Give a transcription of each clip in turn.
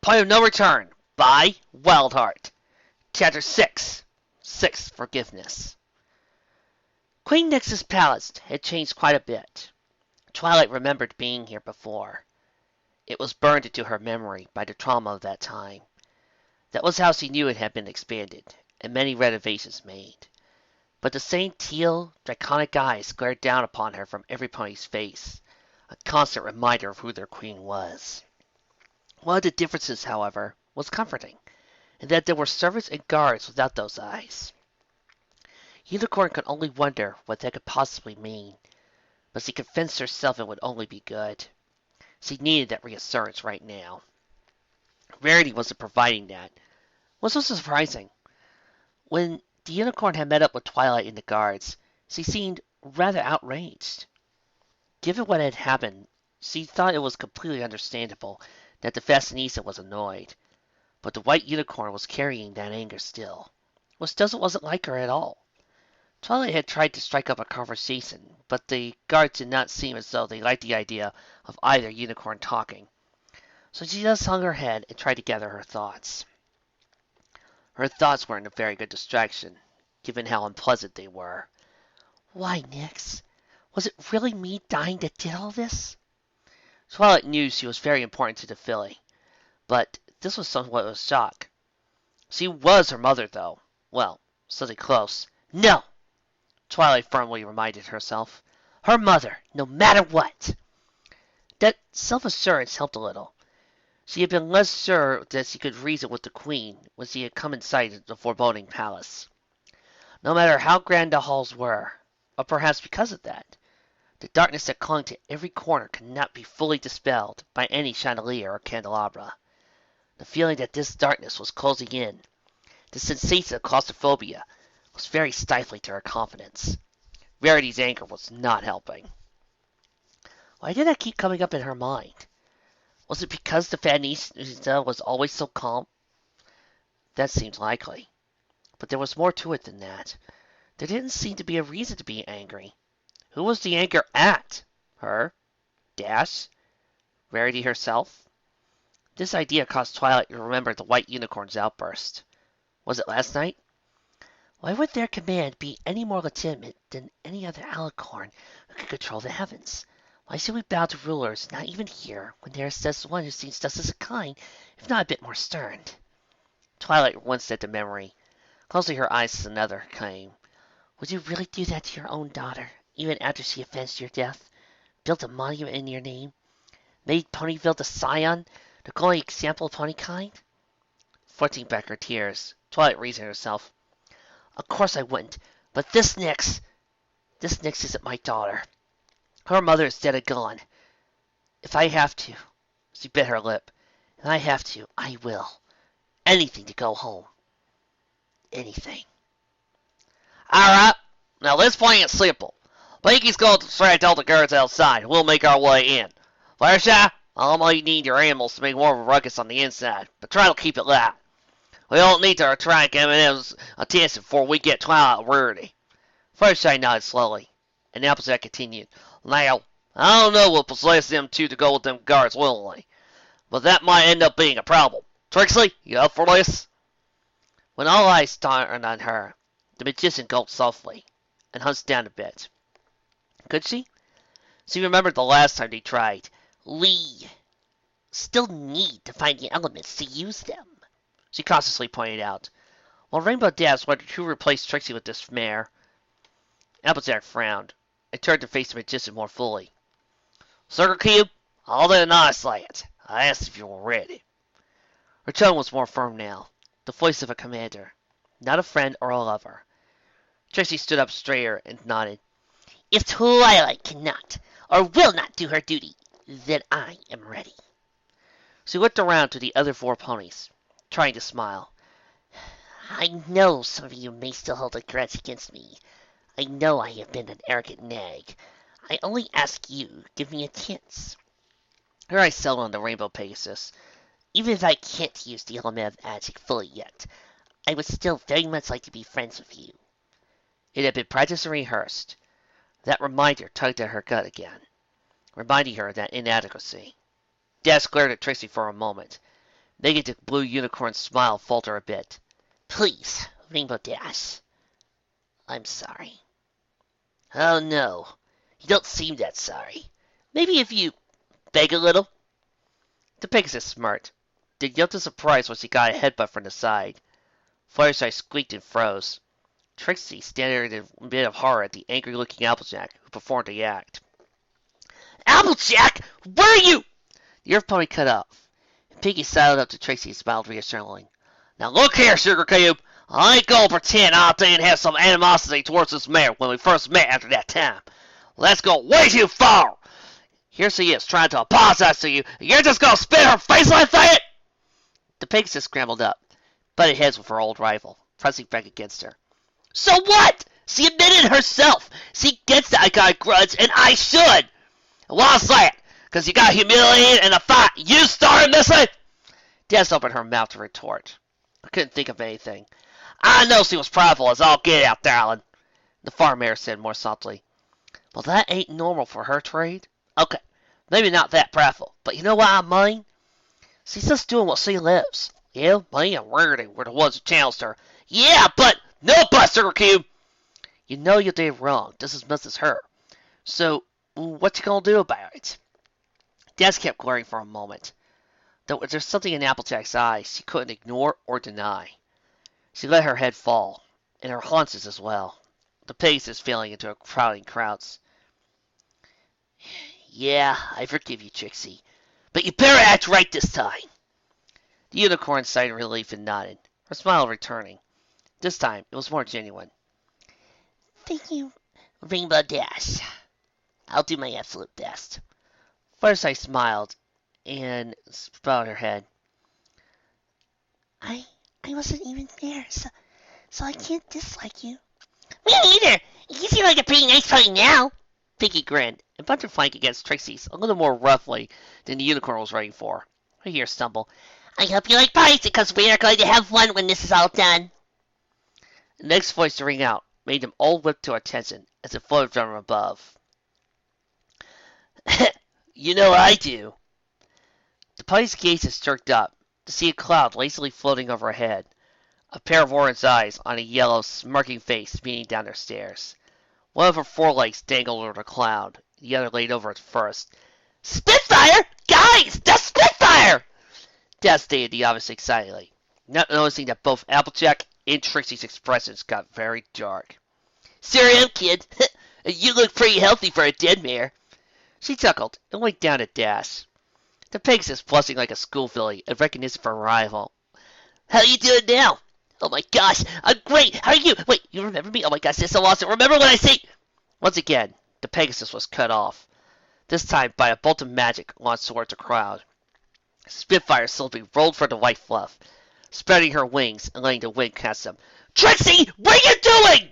Point of No Return by Wildheart. Chapter 6. Sixth Forgiveness. Queen Nyx's palace had changed quite a bit. Twilight remembered being here before. It was burned into her memory by the trauma of that time. That was how she knew it had been expanded, and many renovations made. But the same teal, draconic eyes glared down upon her from every pony's face, a constant reminder of who their queen was. One of the differences, however, was comforting, in that there were servants and guards without those eyes. Unicorn could only wonder what that could possibly mean, but she convinced herself it would only be good. She needed that reassurance right now. Rarity wasn't providing that. What was so surprising? When the unicorn had met up with Twilight and the guards, she seemed rather outraged. Given what had happened, she thought it was completely understandable that the fashionista was annoyed, but the white unicorn was carrying that anger still, which wasn't like her at all. Twilight had tried to strike up a conversation, but the guards did not seem as though they liked the idea of either unicorn talking, so she just hung her head and tried to gather her thoughts. Her thoughts weren't a very good distraction, given how unpleasant they were. Why, Nyx? Was it really me dying that did all this? Twilight knew she was very important to the filly, but this was somewhat of a shock. She was her mother, though. Well, something close. No! Twilight firmly reminded herself. Her mother, no matter what! That self-assurance helped a little. She had been less sure that she could reason with the Queen when she had come in sight of the foreboding palace. No matter how grand the halls were, or perhaps because of that, the darkness that clung to every corner could not be fully dispelled by any chandelier or candelabra. The feeling that this darkness was closing in, the sensation of claustrophobia, was very stifling to her confidence. Rarity's anger was not helping. Why did that keep coming up in her mind? Was it because the fashionista was always so calm? That seemed likely. But there was more to it than that. There didn't seem to be a reason to be angry. Who was the anger at? Her? Dash? Rarity herself? This idea caused Twilight to remember the white unicorn's outburst. Was it last night? Why would their command be any more legitimate than any other alicorn who could control the heavens? Why should we bow to rulers not even here, when there is just one who seems just as kind, if not a bit more stern? Twilight winced at the memory. Closing her eyes as another came. Would you really do that to your own daughter, even after she avenged your death? Built a monument in your name? Made Ponyville the scion, the glowing example of ponykind? Forcing back her tears, Twilight reasoned herself. Of course I wouldn't, but this Nyx isn't my daughter. Her mother is dead and gone. If I have to, she bit her lip, if I have to, I will. Anything to go home. Anything. Alright, now this plan is simple. Pinky's going to distract all the guards outside, and we'll make our way in. Fluttershy, I might need your animals to make more of a ruckus on the inside, but try to keep it light. We don't need to attract M&M's attention before we get Twilight Rarity. Fluttershy nodded slowly, and Applejack continued. Now, I don't know what possessed them two to go with them guards willingly, but that might end up being a problem. Trixie, you up for this? When all eyes turned on her, the magician gulped softly, and hunched down a bit. Could she? She remembered the last time they tried. We still need to find the elements to use them, she cautiously pointed out, while Rainbow Dash wondered who replaced Trixie with this mare. Applejack frowned, and turned to face the magician more fully. Circle Cube, all that and I say it. I asked if you were ready. Her tone was more firm now, the voice of a commander, not a friend or a lover. Trixie stood up straighter and nodded. If Twilight cannot, or will not do her duty, then I am ready. She looked around to the other four ponies, trying to smile. I know some of you may still hold a grudge against me. I know I have been an arrogant nag. I only ask you, give me a chance. Her eyes settled on the Rainbow Pegasus. Even if I can't use the element of magic fully yet, I would still very much like to be friends with you. It had been practiced and rehearsed. That reminder tugged at her gut again, reminding her of that inadequacy. Dash glared at Trixie for a moment, making the blue unicorn's smile falter a bit. Please, Rainbow Dash. I'm sorry. Oh no, you don't seem that sorry. Maybe if you beg a little? The Pegasus smirked, then yelped in surprise when she got a headbutt from the side. Fluttershy squeaked and froze. Trixie stared in a bit of horror at the angry-looking Applejack, who performed the act. Applejack! Where are you? The Earth Pony cut off. Piggy sidled up to Trixie and smiled reassuringly. Now look here, Sugar Cube. I ain't gonna pretend I didn't have some animosity towards this mare when we first met after that time. Let's go way too far. Here she is trying to apologize to you, and you're just gonna spit her face like that? The Pegasus scrambled up, butted heads with her old rival, pressing back against her. So what? She admitted herself. She gets that I got a grudge, and I should. Why's that? Because you got humiliated in a fight you started, Missy? Des opened her mouth to retort. I couldn't think of anything. I know she was prideful as all get out, darling, the farm mare said more softly. Well, that ain't normal for her trade. Okay, maybe not that prideful, but you know what I mean? She's just doing what she lives. Yeah, me and Rarity were the ones who challenged her. Yeah, but no but, Sugar Cube. You know you did wrong, just as much as her. So, what you gonna do about it? Des kept glaring for a moment. There's something in Applejack's eyes she couldn't ignore or deny. She let her head fall, and her haunches as well. The Pegasus falling into a crowding crowds. Yeah, I forgive you, Trixie. But you better act right this time. The unicorn sighed in relief and nodded, her smile returning. This time, it was more genuine. Thank you, Rainbow Dash. I'll do my absolute best. Fluttershy smiled and bowed her head. I wasn't even there, so I can't dislike you. Me neither. You seem like a pretty nice pony now. Pinky grinned and bumped her flank against Trixie's a little more roughly than the unicorn was ready for. I hear stumble. I hope you like pies because we are going to have one when this is all done. The next voice to ring out made them all whip to attention as it floated from above. You know I do. The pony's gazes jerked up to see a cloud lazily floating overhead, a pair of orange eyes on a yellow, smirking face beaming down their stairs. One of her forelegs dangled over the cloud, the other laid over it first. Spitfire! Guys, the Spitfire! Des stated the obvious excitedly, not noticing that both Applejack and Trixie's expressions got very dark. Sure am, kid. You look pretty healthy for a dead mare. She chuckled and winked down at Dash. The Pegasus blushing like a school filly in recognition for her rival. How you doing now? Oh my gosh, I'm great. How are you? Wait, you remember me? Oh my gosh, that's so awesome. Remember when I say... Once again, the Pegasus was cut off, this time by a bolt of magic launched towards the crowd. Spitfire slowly rolled for the white fluff, spreading her wings and letting the wind catch them. Trixie, what are you doing?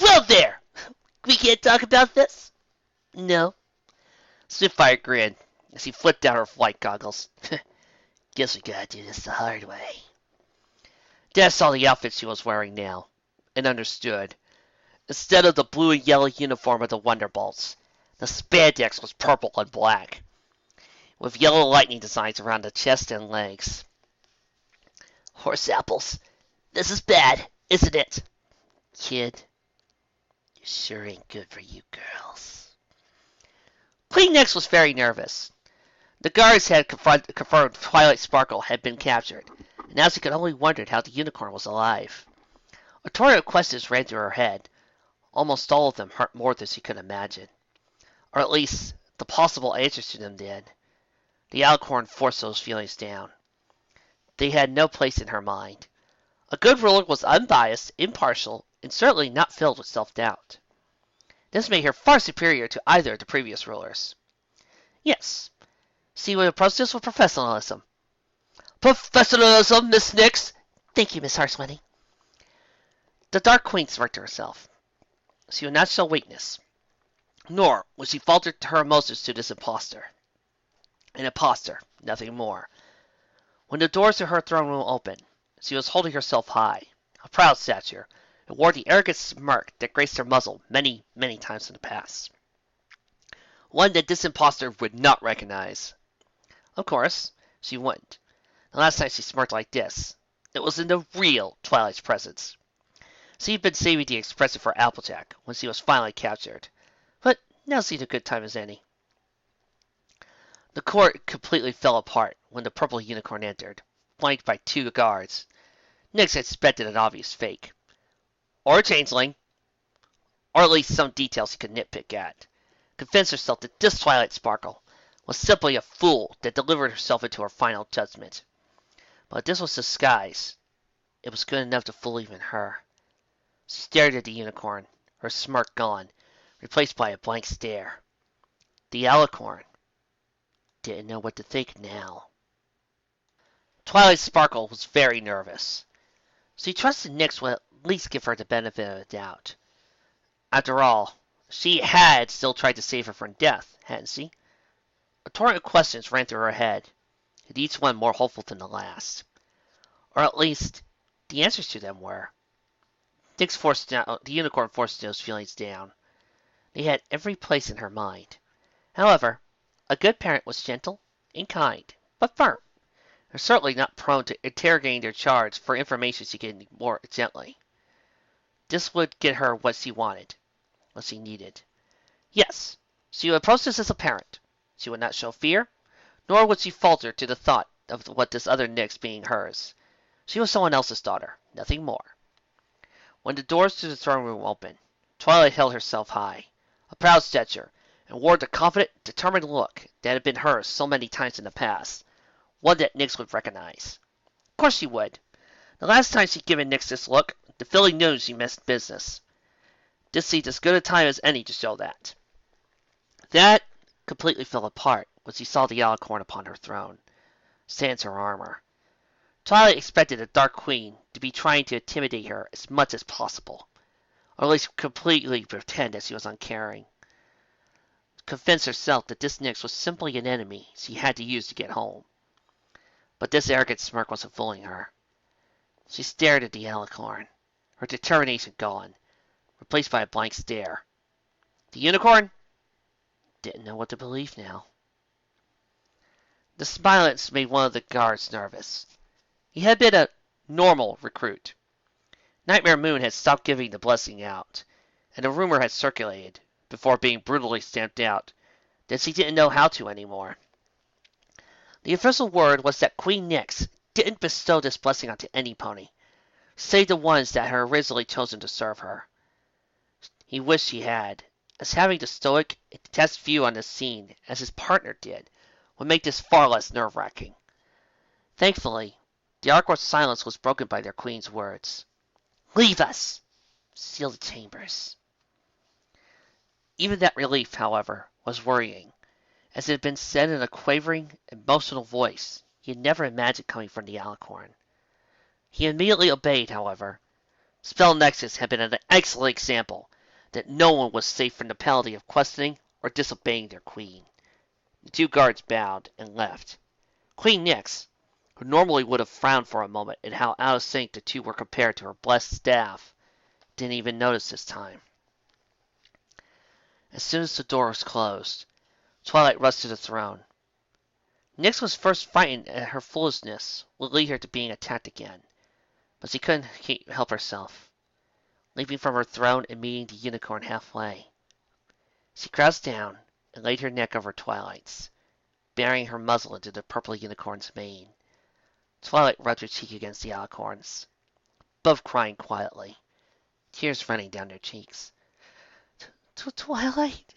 Well there, we can't talk about this? No. Spitfire grinned as he flipped down her flight goggles. Guess we gotta do this the hard way. Des saw the outfit she was wearing now, and understood. Instead of the blue and yellow uniform of the Wonderbolts, the spandex was purple and black, with yellow lightning designs around the chest and legs. Horse apples, this is bad, isn't it? Kid, it sure ain't good for you girls. Queen Nyx was very nervous. The guards had confirmed Twilight Sparkle had been captured, and now she could only wonder how the unicorn was alive. A torrent of questions ran through her head. Almost all of them hurt more than she could imagine. Or at least, the possible answers to them did. The Alicorn forced those feelings down. They had no place in her mind. A good ruler was unbiased, impartial, and certainly not filled with self-doubt. This made her far superior to either of the previous rulers. Yes, she would approach this with professionalism. Professionalism, Miss Nyx! Thank you, Miss Harshwinny. The Dark Queen smirked to herself. She would not show weakness, nor would she falter her emotions to this impostor. An impostor, nothing more. When the doors to her throne room opened, she was holding herself high, a proud stature, and wore the arrogant smirk that graced her muzzle many, many times in the past. One that this impostor would not recognize. Of course, she wouldn't. The last time she smirked like this, it was in the real Twilight's presence. She had been saving the expressive for Applejack when she was finally captured, but now seemed a good time as any. The court completely fell apart when the purple unicorn entered, flanked by two guards. Nyx had expected an obvious fake, or a changeling, or at least some details he could nitpick at. Convinced herself that this Twilight Sparkle was simply a fool that delivered herself into her final judgment. But this was disguise. It was good enough to fool even her. She stared at the unicorn, her smirk gone, replaced by a blank stare. The alicorn didn't know what to think now. Twilight Sparkle was very nervous. She trusted Nyx would at least give her the benefit of the doubt. After all, she had still tried to save her from death, hadn't she? A torrent of questions ran through her head, and each one more hopeful than the last. Or at least, the answers to them were. The unicorn forced those feelings down. They had every place in her mind. However, a good parent was gentle and kind, but firm, and certainly not prone to interrogating their charge for information she could ignore gently. This would get her what she wanted, what she needed. Yes, she would approach this as a parent. She would not show fear, nor would she falter to the thought of what this other Nyx being hers. She was someone else's daughter, nothing more. When the doors to the throne room opened, Twilight held herself high, a proud stature, and wore the confident, determined look that had been hers so many times in the past, one that Nyx would recognize. Of course she would. The last time she'd given Nyx this look, the filly knew she missed business. This seemed as good a time as any to show that. That completely fell apart when she saw the alicorn upon her throne, sans her armor. Twilight expected the Dark Queen to be trying to intimidate her as much as possible, or at least completely pretend that she was uncaring. Convince herself that this Nyx was simply an enemy she had to use to get home. But this arrogant smirk wasn't fooling her. She stared at the alicorn, her determination gone, replaced by a blank stare. The unicorn didn't know what to believe now. The silence made one of the guards nervous. He had been a normal recruit. Nightmare Moon had stopped giving the blessing out, and a rumor had circulated, before being brutally stamped out, that she didn't know how to anymore. The official word was that Queen Nyx didn't bestow this blessing onto any pony, save the ones that had originally chosen to serve her. He wished he had, as having the stoic and detached view on the scene as his partner did would make this far less nerve-wracking. Thankfully, the awkward silence was broken by their queen's words. "Leave us! Seal the chambers." Even that relief, however, was worrying, as it had been said in a quavering, emotional voice he had never imagined coming from the alicorn. He immediately obeyed, however. Spell Nexus had been an excellent example that no one was safe from the penalty of questioning or disobeying their queen. The two guards bowed and left. Queen Nyx, who normally would have frowned for a moment at how out of sync the two were compared to her blessed staff, didn't even notice this time. As soon as the door was closed, Twilight rushed to the throne. Nyx was first frightened at her foolishness would lead her to being attacked again, but she couldn't help herself. Leaping from her throne and meeting the unicorn halfway, she crouched down and laid her neck over Twilight's, burying her muzzle into the purple unicorn's mane. Twilight rubbed her cheek against the alicorn's, both crying quietly, tears running down their cheeks. "Twilight,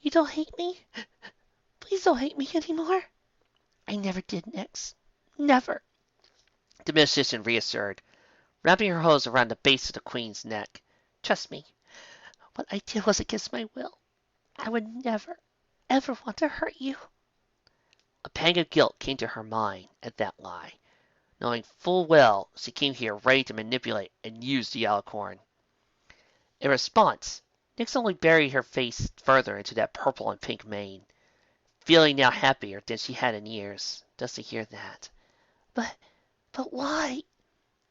you don't hate me? Please don't hate me anymore." "I never did, Nyx. Never," the magician reassured, wrapping her hose around the base of the queen's neck. "Trust me, what I did was against my will. I would never, ever want to hurt you." A pang of guilt came to her mind at that lie, knowing full well she came here ready to manipulate and use the alicorn. In response, Nyx only buried her face further into that purple and pink mane, feeling now happier than she had in years, just to hear that. But why?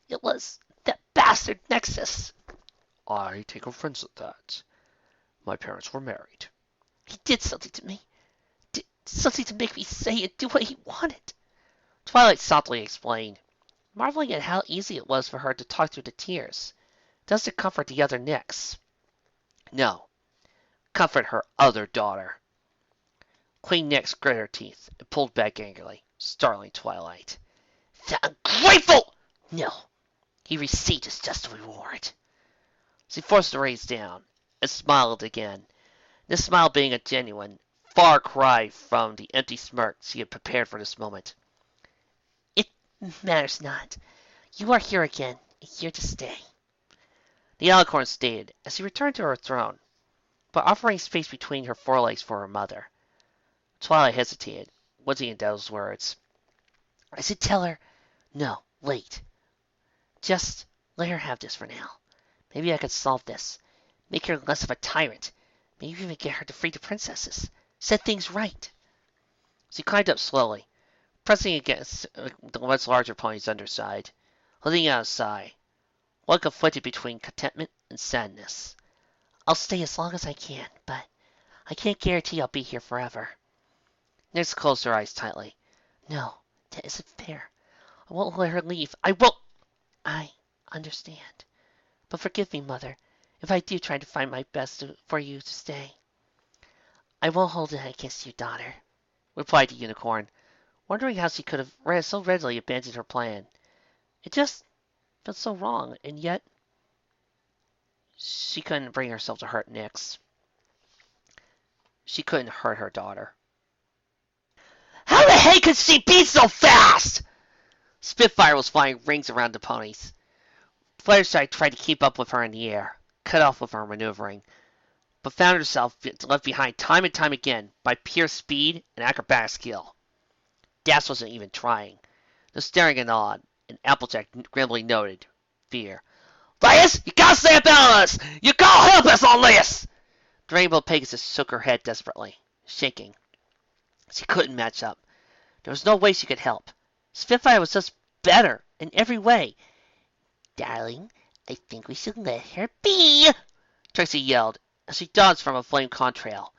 It was that bastard Nexus." "I take offense at that. My parents were married." "He did something to me. Did something to make me say and do what he wanted." Twilight softly explained, marveling at how easy it was for her to talk through the tears. Does it comfort the other Nyx? No, comfort her other daughter. Queen Nyx gritted her teeth and pulled back angrily, startling Twilight. The ungrateful! No, he received his just reward. She forced her rays down and smiled again, this smile being a genuine, far cry from the empty smirk she had prepared for this moment. It matters not. You are here again, and here to stay. The alicorn stated as she returned to her throne, but offering space between her forelegs for her mother. Twilight hesitated, wincing at those words. I said tell her, no, wait. Just let her have this for now. Maybe I could solve this. Make her less of a tyrant. Maybe even get her to free the princesses. Set things right. She climbed up slowly, pressing against the much larger pony's underside, letting out a sigh, one conflicted between contentment and sadness. I'll stay as long as I can, but I can't guarantee I'll be here forever. Nyx closed her eyes tightly. No, that isn't fair. I won't let her leave. I won't. I understand. But forgive me, Mother, if I do try to find my best for you to stay. I won't hold it against you, daughter, replied the unicorn, wondering how she could have so readily abandoned her plan. It just felt so wrong, and yet she couldn't bring herself to hurt Nyx. She couldn't hurt her daughter. How the heck could she be so fast? Spitfire was flying rings around the ponies. Fluttershy tried to keep up with her in the air, cut off with her maneuvering, but found herself left behind time and time again by pure speed and acrobatic skill. Dash wasn't even trying, just staring and awed, and Applejack grimly noted, fear. Lias, you gotta stay up on us! You gotta help us on this! The Rainbow Pegasus shook her head desperately, shaking. She couldn't match up. There was no way she could help. Spitfire was just better in every way. Darling, I think we should let her be, Trixie yelled as she dodged from a flame contrail,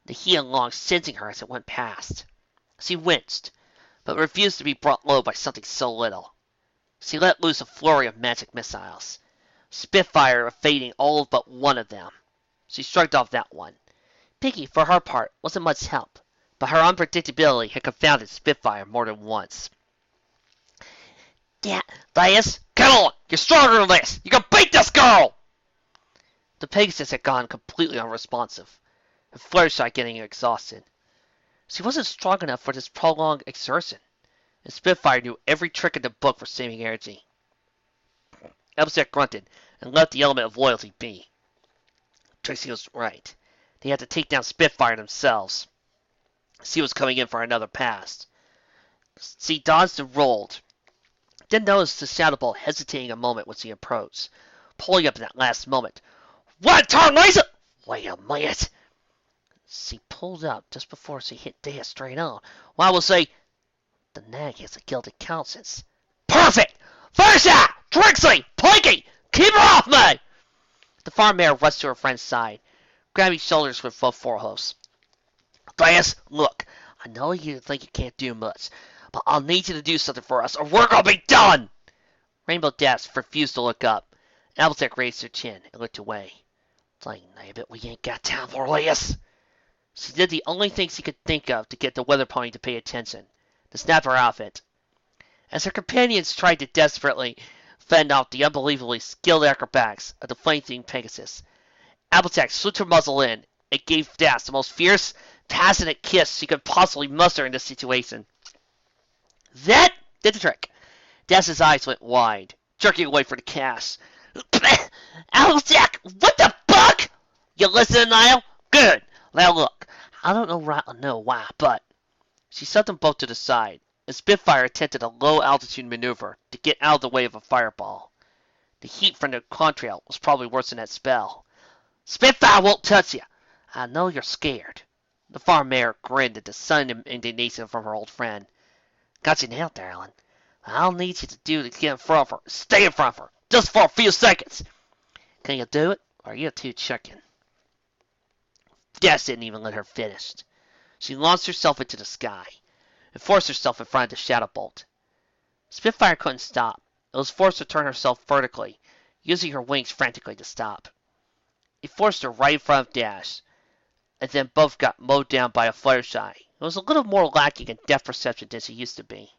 the Heelong sensing her as it went past. She winced, but refused to be brought low by something so little. She let loose a flurry of magic missiles, Spitfire evading all but one of them. She shrugged off that one. Piggy, for her part, wasn't much help, but her unpredictability had confounded Spitfire more than once. Lias, come on! You're stronger than this! You can beat this girl! The Pegasus had gone completely unresponsive, and Fluttershy getting exhausted. She wasn't strong enough for this prolonged exertion, and Spitfire knew every trick in the book for saving energy. Applejack grunted and let the element of loyalty be. Trixie was right. They had to take down Spitfire themselves. She was coming in for another pass. She dodged and rolled, then noticed the Shadow Ball hesitating a moment when she approached, pulling up in that last moment. What turn, Lisa? Wait a minute. She pulled up just before she hit Dea straight on. Well, I will say, the nag has a gilded countenance. Perfect! First shot! Trixie! Pinky! Keep her off me! The farm mare rushed to her friend's side, grabbing shoulders with both forehoofs. Lias, look, I know you think you can't do much, but I'll need you to do something for us, or we're gonna be done! Rainbow Dash refused to look up. Applejack raised her chin and looked away. Like, nabbit, we ain't got time for Lias. She did the only thing she could think of to get the weather pony to pay attention, to snap her outfit. As her companions tried to desperately fend off the unbelievably skilled acrobatics of the flame-themed Pegasus, Applejack swooped her muzzle in and gave Dash the most fierce, passionate kiss she could possibly muster in this situation. That did the trick. Dash's eyes went wide, jerking away for the cast. Applejack, what the fuck? You listen, Niall? Good. Now look, I don't know why, but she set them both to the side, and Spitfire attempted a low-altitude maneuver to get out of the way of a fireball. The heat from the contrail was probably worse than that spell. Spitfire won't touch you. I know you're scared. The farm mare grinned at the sudden indignation from her old friend. Got you now, darling. I'll need you to do to get in front of her. Stay in front of her, just for a few seconds. Can you do it, or are you too chicken? Dash didn't even let her finish. She launched herself into the sky and forced herself in front of the Shadow Bolt, Spitfire couldn't stop. It was forced to turn herself vertically, using her wings frantically to stop. It forced her right in front of Dash, and then both got mowed down by a Fluttershy. It was a little more lacking in depth perception than she used to be.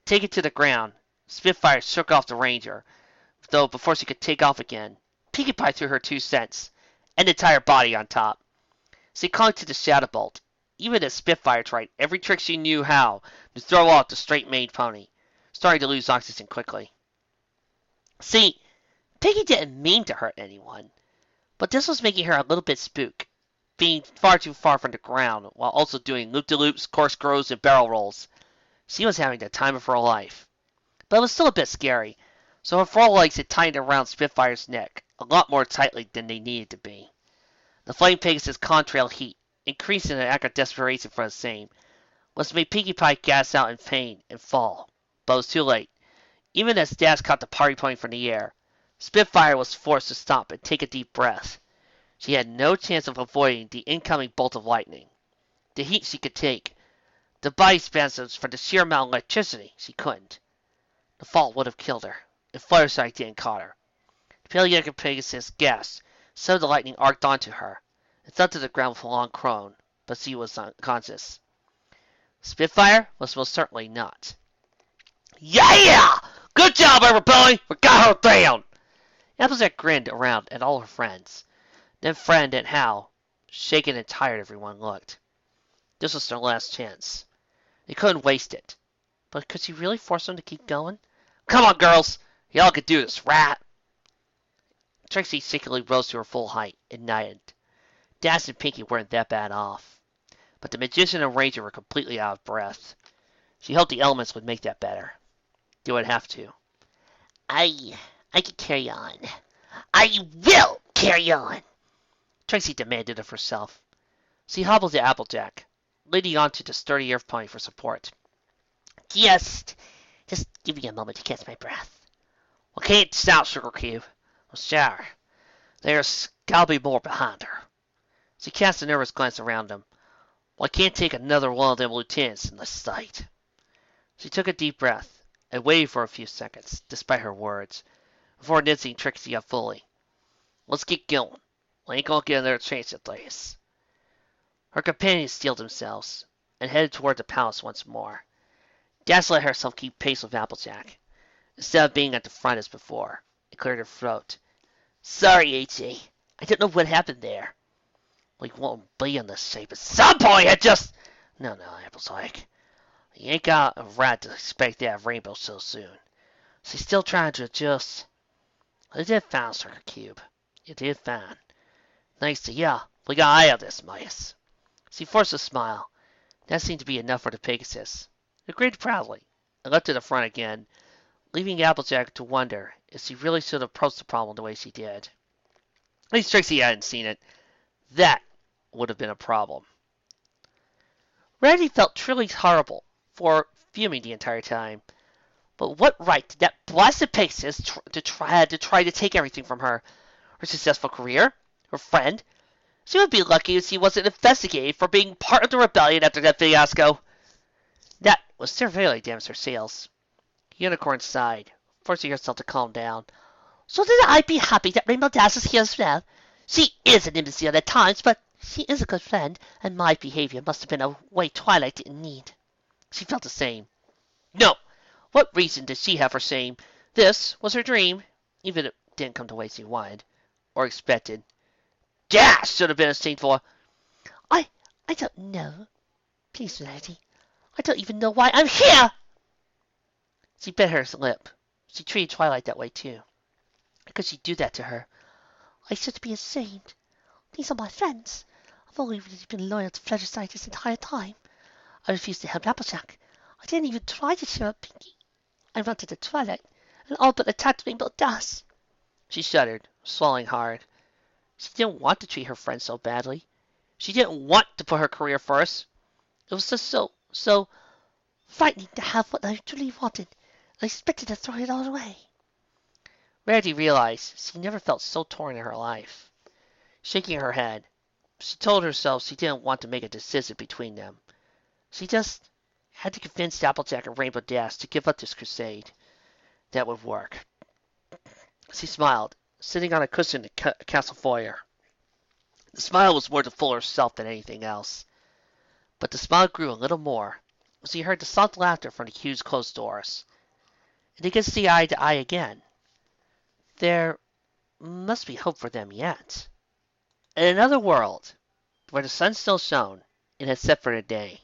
Taken to the ground, Spitfire shook off the Ranger, though before she could take off again, Pinkie Pie threw her 2 cents, and the entire body on top. She clung to the Shadow Bolt, even as Spitfire tried every trick she knew how to throw off the straight-maned pony, starting to lose oxygen quickly. See, Piggy didn't mean to hurt anyone, but this was making her a little bit spook, being far too far from the ground while also doing loop-de-loops, corkscrews, and barrel rolls. She was having the time of her life. But it was still a bit scary, so her forelegs had tightened around Spitfire's neck, a lot more tightly than they needed to be. The Flame Pegasus' contrail heat, increasing in an act of desperation for the same, was to make Pinkie Pie gas out in pain and fall. But it was too late. Even as Dash caught the party point from the air, Spitfire was forced to stop and take a deep breath. She had no chance of avoiding the incoming bolt of lightning. The heat she could take, the body spasms from the sheer amount of electricity she couldn't. The fall would have killed her if Fluttershy didn't caught her. The Pale Pegasus gasped, so the lightning arced onto her, and fell to the ground with a long groan, but she was unconscious. Spitfire was most certainly not. Yeah! Good job, everybody! We got her down! Applejack grinned around at all her friends, then frowned at how shaken and tired everyone looked. This was their last chance. They couldn't waste it. But could she really force them to keep going? Come on, girls! Y'all can do this, right? Trixie secretly rose to her full height and nodded. Dash and Pinkie weren't that bad off. But the Magician and Ranger were completely out of breath. She hoped the elements would make that better. They would have to. I can carry on. I will carry on! Trixie demanded of herself. She hobbled to Applejack, leading on to the sturdy Earth Pony for support. Just give me a moment to catch my breath. Well, can't stop, Sugar Cube. Well, sure. There's gotta be more behind her. She cast a nervous glance around them. Well, I can't take another one of them lieutenants in this sight. She took a deep breath and waited for a few seconds, despite her words, before nudging Trixie up fully. Let's get going. We ain't gonna get another chance at this. Her companions steeled themselves and headed toward the palace once more. Dash let herself keep pace with Applejack. Instead of being at the front as before, it cleared her throat. Sorry, H.A. I don't know what happened there. We won't be in this shape at some point. It just... No, Applejack. You ain't got a right to expect that rainbow so soon. She's still trying to adjust. You did fine, Sugar Cube. You did fine. Thanks to ya, we got out of this mess. She forced a smile. That seemed to be enough for the Pegasus. It grinned proudly and left to the front again, leaving Applejack to wonder if she really should have approached the problem the way she did. At least Trixie hadn't seen it. That would have been a problem. Randy felt truly horrible for fuming the entire time. But what right did that blasted Pegasus try to take everything from her? Her successful career? Her friend? She would be lucky if she wasn't investigated for being part of the rebellion after that fiasco. That would severely damage her sales. Unicorn sighed, forcing herself to calm down. So then I'd be happy that Rainbow Dash is here as well. She is an imbecile at times, but she is a good friend, and my behavior must have been a way Twilight didn't need. She felt the same. No! What reason did she have for saying this was her dream, even if it didn't come the way she wanted, or expected? Dash should have been ashamed for. I don't know. Please, Lady. I don't even know why I'm here! She bit her lip. She treated Twilight that way, too. How could she do that to her? I should be ashamed. These are my friends. I've only really been loyal to Fluttershy this entire time. I refused to help Applejack. I didn't even try to cheer up Pinkie. I wanted to Twilight, and all but attacked Rainbow Dash. She shuddered, swallowing hard. She didn't want to treat her friend so badly. She didn't want to put her career first. It was just so frightening to have what I truly wanted. I expected to throw it all away. Rarity realized she never felt so torn in her life. Shaking her head, she told herself she didn't want to make a decision between them. She just Had to convince Applejack and Rainbow Dash to give up this crusade. That would work. She smiled, sitting on a cushion in the castle foyer. The smile was more to fool herself than anything else. But the smile grew a little more as he heard the soft laughter from the huge closed doors. And he could see eye to eye again. There must be hope for them yet. In another world, where the sun still shone, and had set for the day,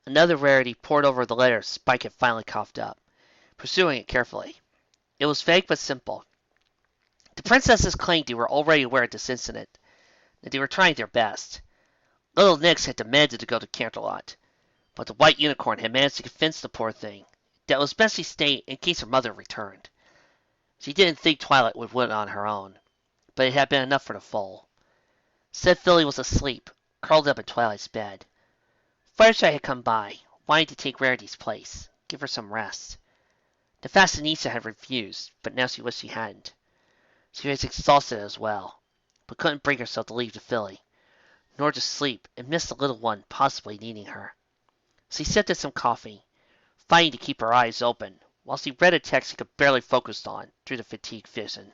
another rarity poured over the letter Spike had finally coughed up, pursuing it carefully. It was vague but simple. The princesses claimed they were already aware of this incident, and they were trying their best. Little Nyx had demanded to go to Canterlot, but the White Unicorn had managed to convince the poor thing that it was best she stayed in case her mother returned. She didn't think Twilight would win on her own, but it had been enough for the foal. Said Philly was asleep, curled up in Twilight's bed. Fluttershy had come by, wanting to take Rarity's place, give her some rest. The fashionista had refused, but now she wished she hadn't. She was exhausted as well, but couldn't bring herself to leave the filly, nor to sleep and miss the little one possibly needing her. She sipped at some coffee, fighting to keep her eyes open, while she read a text she could barely focus on through the fatigue vision.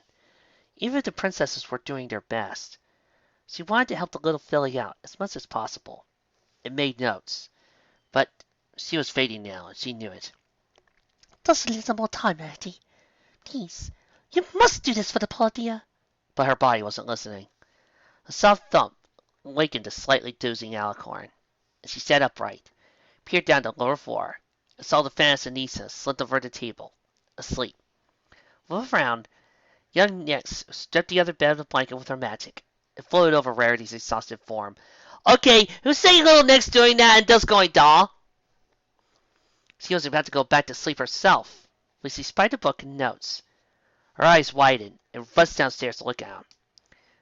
Even if the princesses were doing their best, she wanted to help the little filly out as much as possible. It made notes, but she was fading now, and she knew it. Just a little more time, Rarity. Please, you must do this for the poor dear. But her body wasn't listening. A soft thump awakened the slightly dozing Alicorn, and she sat upright, peered down the lower floor, and saw the fashionista slip over the table, asleep. With a frown, young Nyx stripped the other bed of the blanket with her magic, and floated over Rarity's exhausted form. Okay, who's saying little Nyx doing that and does going doll? She was about to go back to sleep herself, when she spied a book and notes. Her eyes widened, and rushed downstairs to look at them.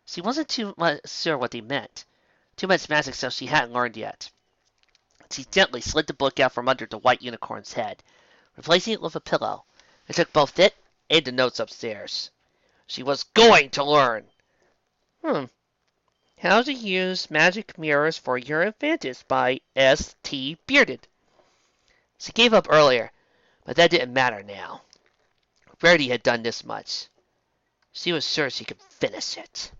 She wasn't too much sure what they meant. Too much magic stuff she hadn't learned yet. She gently slid the book out from under the White Unicorn's head, replacing it with a pillow, and took both it and the notes upstairs. She was going to learn. How to Use Magic Mirrors for Your Advantage by S.T. Bearded. She gave up earlier, but that didn't matter now. Rarity had done this much. She was sure she could finish it.